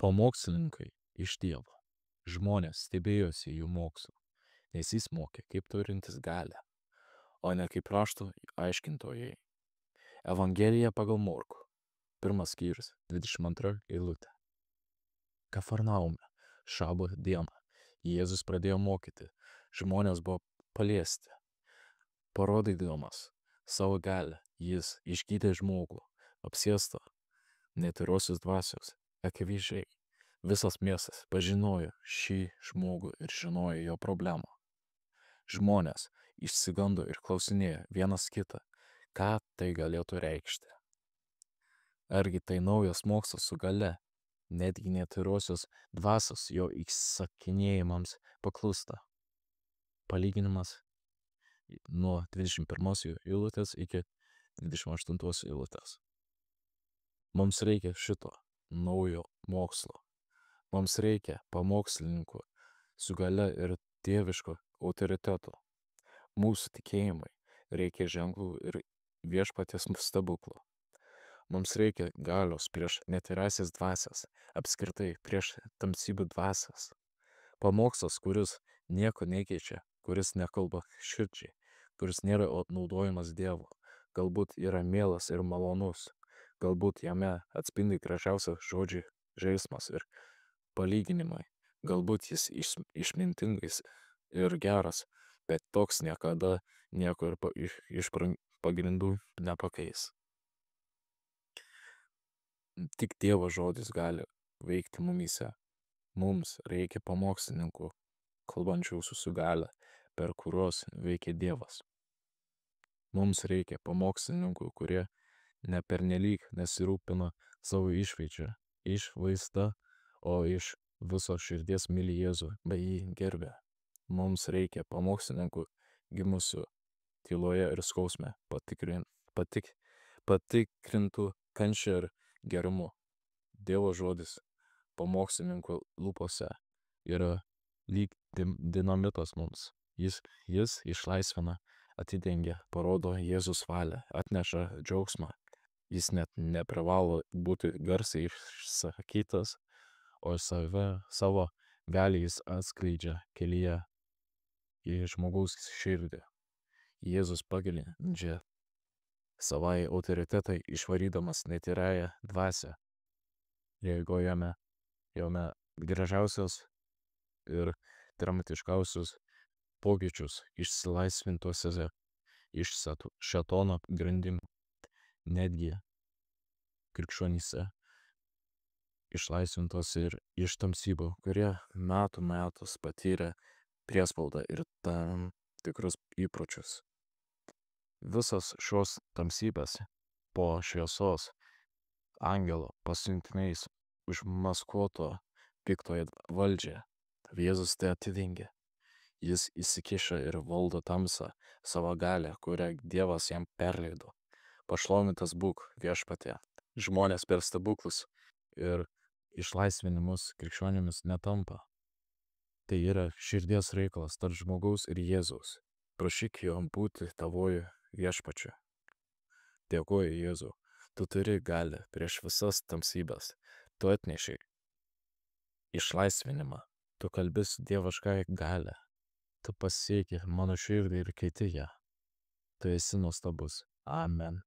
Pamokslininkai iš Dievo. Žmonės stebėjosi jų mokslu, nes jis mokė kaip turintis galę, o ne kaip rašto aiškintojai. Evangelija pagal Morkų. 1 skyrius, 22 eilutė. Kafarnaume, šabo dieną, Jėzus pradėjo mokyti. Žmonės buvo paliesti. Parodydamas savo galę, jis išgydė žmogų, apsėstą netyrosios dvasios. Akivaizdžiai, visas miestas pažinojo šį žmogų ir žinojo jo problemą. Žmonės išsigando ir klausinėjo vienas kitą, ką tai galėtų reikšti. Argi tai naujas mokslas su gale, netgi netyrosios dvasios jo įsakinėjimams paklūsta. Palyginimas nuo 21 eilutės iki 28 eilutės. Mums reikia šito naujo mokslo. Mums reikia pamokslininkų su gale ir dieviško autoriteto. Mūsų tikėjimai reikia ženklų ir viešpaties stebuklų. Mums reikia galios prieš netyrąsias dvasias, apskritai prieš tamsybių dvasias. Pamokslas, kuris nieko nekeičia, kuris nekalba širdžiai, kuris nėra naudojamas Dievo, galbūt yra mielas ir malonus, galbūt jame atspindi gražiausias žodžiai žaismas ir palyginimai, galbūt jis išmintingas ir geras, bet toks niekada nieko iš pagrindų nepakeis. Tik Dievo žodis gali veikti mumyse. Mums reikia pamokslininkų, kalbančių su gale, per kuriuos veikia Dievas. Mums reikia pamokslininkų, kurie nepernelyg nesirūpina savo išvaizda, o iš viso širdies myli Jėzų bei jį gerbia. Mums reikia pamokslininkų gimusių tyloje ir skausme, patikrintų kančia ir gerumu. Dievo žodis pamokslininkų lūpose yra lyg dinamitas mums. Jis išlaisvina, atidengia, parodo Jėzus valią, atneša džiaugsmą. Jis net neprivalo būti garsiai išsakytas, o savo velį jis atskleidžia kelyje į žmogaus širdį. Jėzus pagrindžia savai autoritetai išvarydamas netyrąją dvasią. Jeigu jame gražiausios ir dramatiškiausius pokyčius išsilaisvintuose iš šėtono grandimų, netgi krikščionyse išlaisvintos ir iš tamsybių, kurie metus patyrė priespaudą ir tam tikrus įpročius. Visas šios tamsybės po šviesos angelo pasiuntiniais užmaskuoto piktoje valdžią. Jėzus tai atidengia. Jis įsikiša ir valdo tamsą savo galę, kurią Dievas jam perleido. Pašlovintas būk viešpatie. Žmonės per stebuklus ir išlaisvinimus krikščionimis netampa. Tai yra širdies reikalas tarp žmogaus ir Jėzaus. Prašyk jo būti tavoju viešpačiu. Dėkoju Jėzau, tu turi galę prieš visas tamsybės. Tu atneši išlaisvinimą. Tu kalbi su dieviškai galia. Tu pasieki mano širdį ir keiti ją. Tu esi nuostabus. Amen.